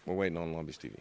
We're waiting on Long Beach TV.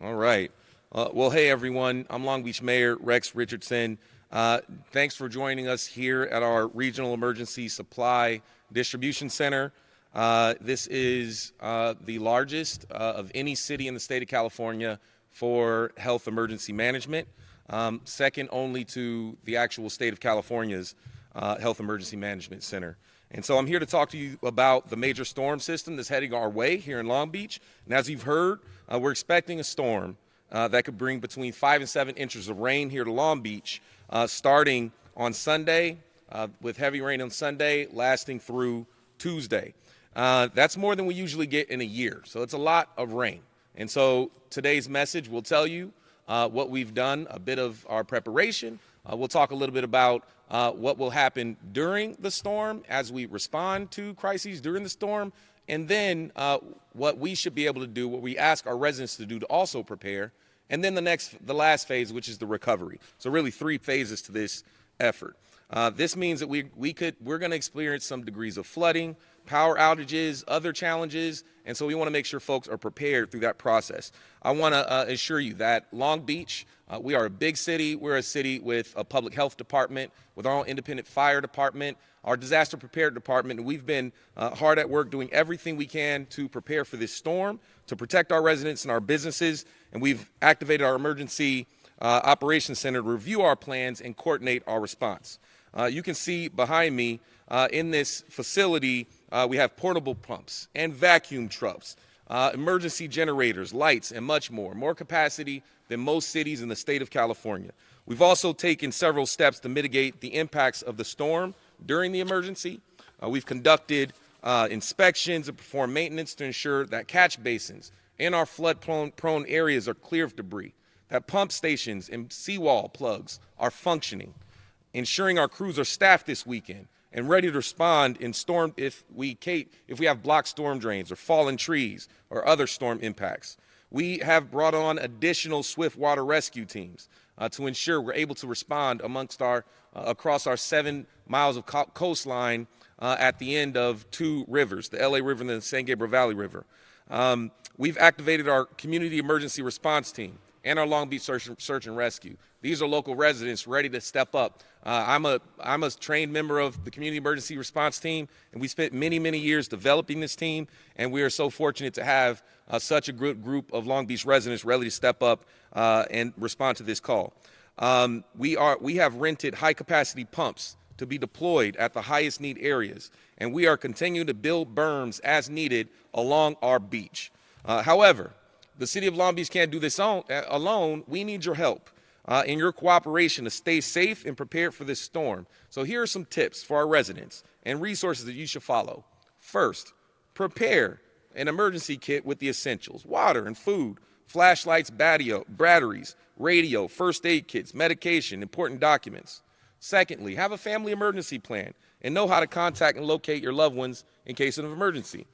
All right. Well, hey, everyone. I'm Long Beach Mayor Rex Richardson. Thanks for joining us here at our Regional Emergency Supply Distribution Center. This is the largest of any city in the state of California for health emergency management, second only to the actual state of California's Health Emergency Management Center. And so I'm here to talk to you about the major storm system that's heading our way here in Long Beach. And as you've heard, we're expecting a storm that could bring between 5 and 7 inches of rain here to Long Beach, starting on Sunday, with heavy rain on Sunday, lasting through Tuesday. That's more than we usually get in a year, so it's a lot of rain. And so today's message will tell you what we've done, a bit of our preparation. We'll talk a little bit about what will happen during the storm as we respond to crises during the storm, and then what we should be able to do, what we ask our residents to do to also prepare, and then the last phase, which is the recovery. So really 3 phases to this effort. This means that we're going to experience some degrees of flooding, power outages, other challenges, and so we want to make sure folks are prepared through that process. I want to assure you that Long Beach, we are a big city. We're a city with a public health department, with our own independent fire department, our disaster prepared department, and we've been hard at work doing everything we can to prepare for this storm, to protect our residents and our businesses, and we've activated our emergency operations center to review our plans and coordinate our response. You can see behind me in this facility, we have portable pumps and vacuum trucks, emergency generators, lights, and much more. More capacity than most cities in the state of California. We've also taken several steps to mitigate the impacts of the storm during the emergency. We've conducted inspections and performed maintenance to ensure that catch basins in our flood-prone areas are clear of debris, that pump stations and seawall plugs are functioning, ensuring our crews are staffed this weekend and ready to respond in storm if we have blocked storm drains or fallen trees or other storm impacts. We have brought on additional swift water rescue teams to ensure we're able to respond across our 7 miles of coastline at the end of 2 rivers, the LA River and the San Gabriel Valley River. We've activated our community emergency response team and our Long Beach Search and Rescue. These are local residents ready to step up. I'm a trained member of the Community Emergency Response Team, and we spent many, many years developing this team, and we are so fortunate to have such a good group of Long Beach residents ready to step up and respond to this call. We have rented high-capacity pumps to be deployed at the highest need areas, and we are continuing to build berms as needed along our beach. However, the city of Long Beach can't do this alone. We need your help and your cooperation to stay safe and prepared for this storm. So here are some tips for our residents and resources that you should follow. First, prepare an emergency kit with the essentials: water and food, flashlights, batteries, radio, first aid kits, medication, important documents. Secondly, have a family emergency plan and know how to contact and locate your loved ones in case of an emergency.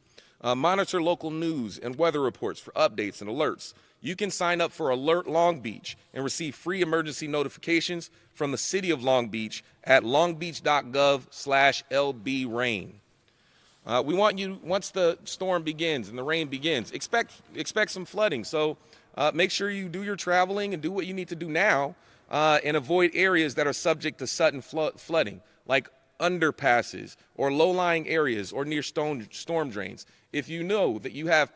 Monitor local news and weather reports for updates and alerts. You can sign up for Alert Long Beach and receive free emergency notifications from the city of Long Beach at longbeach.gov/lbrain. We want you, once the storm begins and the rain begins, expect some flooding. So make sure you do your traveling and do what you need to do now and avoid areas that are subject to sudden flooding, like underpasses or low-lying areas or near storm drains. If you know that you have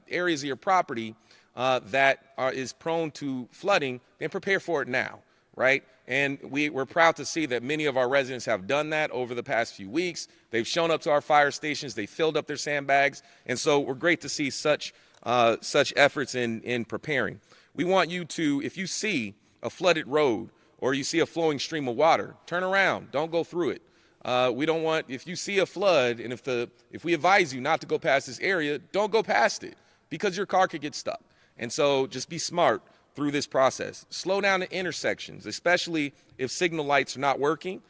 areas of your property that is prone to flooding, then prepare for it now, right? And we're proud to see that many of our residents have done that over the past few weeks. They've shown up to our fire stations, they filled up their sandbags, and so we're great to see such efforts in preparing. We want you to, if you see a flooded road or you see a flowing stream of water, turn around, don't go through it. We don't want, if you see a flood and if we advise you not to go past this area, don't go past it because your car could get stuck. And so just be smart through this process. Slow down at intersections, especially if signal lights are not working.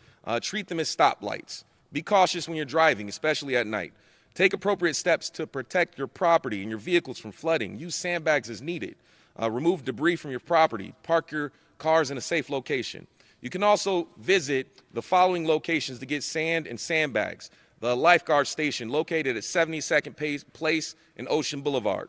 Treat them as stoplights. Be cautious when you're driving, especially at night. Take appropriate steps to protect your property and your vehicles from flooding. Use sandbags as needed. Remove debris from your property. Park your cars in a safe location. You can also visit the following locations to get sand and sandbags. the lifeguard station located at 72nd Place and Ocean Boulevard.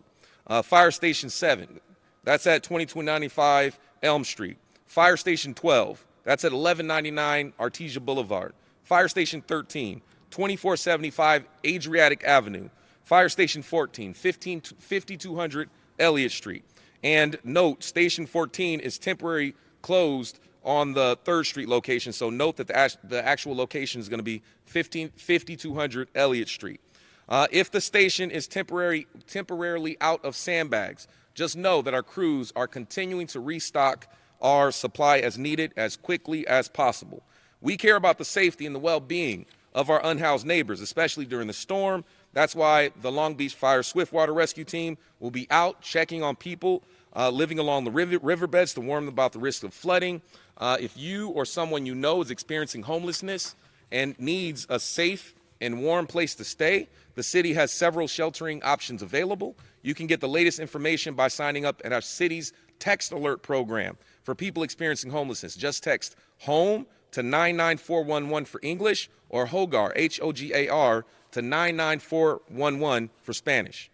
Fire Station 7, that's at 2295 Elm Street. Fire Station 12, that's at 1199 Artesia Boulevard. Fire Station 13, 2475 Adriatic Avenue. Fire Station 14, 5200 Elliott Street. And note, Station 14 is temporarily closed on the 3rd Street location, so note that the actual location is going to be 5200 Elliott Street. If the station is temporarily out of sandbags, just know that our crews are continuing to restock our supply as needed as quickly as possible. We care about the safety and the well-being of our unhoused neighbors, especially during the storm. That's why the Long Beach Fire Swiftwater Rescue Team will be out checking on people living along the riverbeds to warn them about the risk of flooding. If you or someone you know is experiencing homelessness and needs a safe and warm place to stay, the city has several sheltering options available. You can get the latest information by signing up at our city's text alert program for people experiencing homelessness. Just text HOME to 99411 for English, or HOGAR, H-O-G-A-R, to 99411 for Spanish.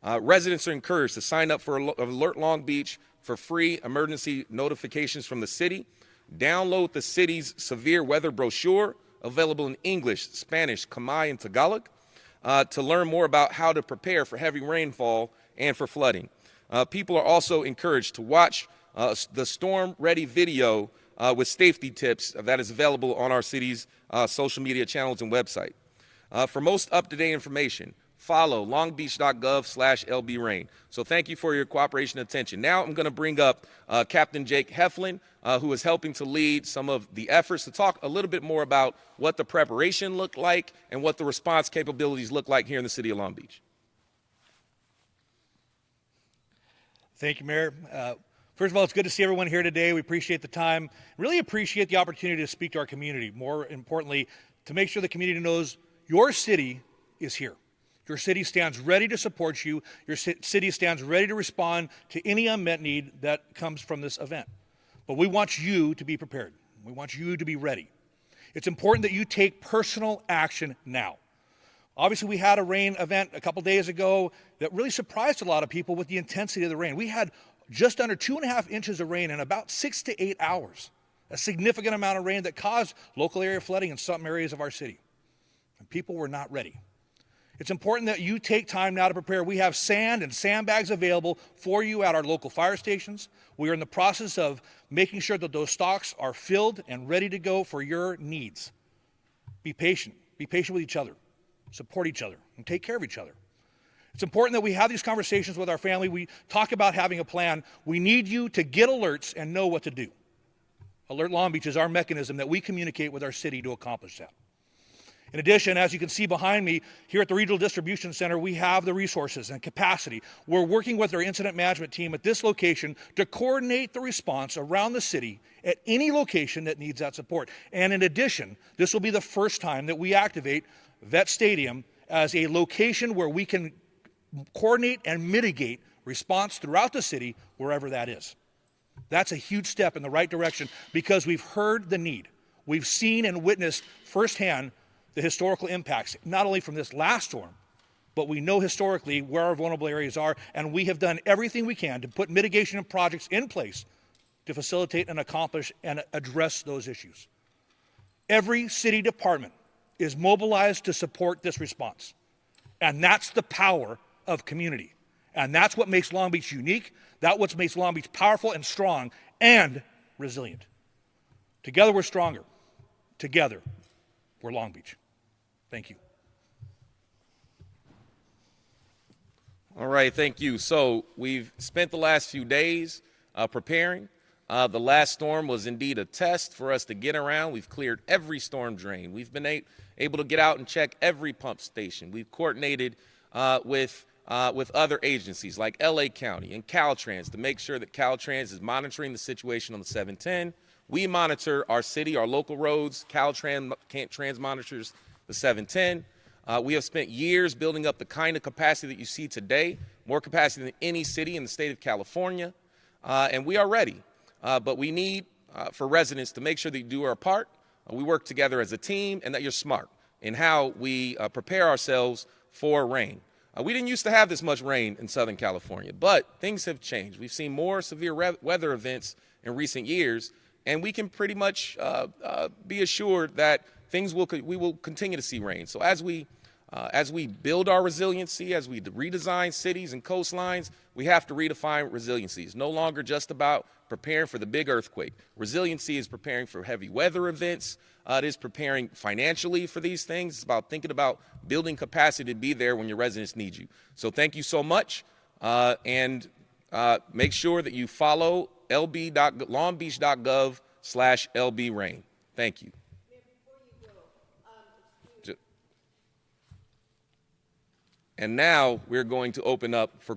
Residents are encouraged to sign up for Alert Long Beach for free emergency notifications from the city. Download the city's severe weather brochure, available in English, Spanish, Khmer, and Tagalog, to learn more about how to prepare for heavy rainfall and for flooding. People are also encouraged to watch the Storm Ready video with safety tips that is available on our city's social media channels and website. For most up-to-date information, follow longbeach.gov/lbrain. So thank you for your cooperation and attention. Now I'm going to bring up Captain Jake Heflin, who is helping to lead some of the efforts to talk a little bit more about what the preparation looked like and what the response capabilities look like here in the city of Long Beach. Thank you, Mayor. First of all, it's good to see everyone here today. We appreciate the time. Really appreciate the opportunity to speak to our community. More importantly, to make sure the community knows your city is here. Your city stands ready to support you. Your city stands ready to respond to any unmet need that comes from this event. But we want you to be prepared. We want you to be ready. It's important that you take personal action now. Obviously, we had a rain event a couple days ago that really surprised a lot of people with the intensity of the rain. We had just under 2.5 inches of rain in about 6 to 8 hours, a significant amount of rain that caused local area flooding in some areas of our city. And people were not ready. It's important that you take time now to prepare. We have sand and sandbags available for you at our local fire stations. We are in the process of making sure that those stocks are filled and ready to go for your needs. Be patient. Be patient with each other. Support each other and take care of each other. It's important that we have these conversations with our family. We talk about having a plan. We need you to get alerts and know what to do. Alert Long Beach is our mechanism that we communicate with our city to accomplish that. In addition, as you can see behind me, here at the Regional Distribution Center, we have the resources and capacity. We're working with our incident management team at this location to coordinate the response around the city at any location that needs that support. And in addition, this will be the first time that we activate Vet Stadium as a location where we can coordinate and mitigate response throughout the city, wherever that is. That's a huge step in the right direction because we've heard the need. We've seen and witnessed firsthand the historical impacts, not only from this last storm, but we know historically where our vulnerable areas are, and we have done everything we can to put mitigation projects in place to facilitate and accomplish and address those issues. Every city department is mobilized to support this response, and that's the power of community. And that's what makes Long Beach unique. That's what makes Long Beach powerful and strong and resilient. Together we're stronger. Together we're Long Beach. Thank you. All right, thank you. So we've spent the last few days preparing. The last storm was indeed a test for us to get around. We've cleared every storm drain. We've been able to get out and check every pump station. We've coordinated with other agencies like LA County and Caltrans to make sure that Caltrans is monitoring the situation on the 710. We monitor our city, our local roads. Caltrans monitors the 710. We have spent years building up the kind of capacity that you see today, more capacity than any city in the state of California, and we are ready. But we need for residents to make sure that you do our part. We work together as a team and that you're smart. in how we prepare ourselves for rain. We didn't used to have this much rain in Southern California, but things have changed. We've seen more severe weather events in recent years, and we can pretty much be assured that we will continue to see rain. So as we build our resiliency, as we redesign cities and coastlines, we have to redefine resiliency. It's no longer just about preparing for the big earthquake. Resiliency is preparing for heavy weather events. It is preparing financially for these things. It's about thinking about building capacity to be there when your residents need you. So thank you so much, and make sure that you follow longbeach.gov/lbrain. Thank you. And now we're going to open up for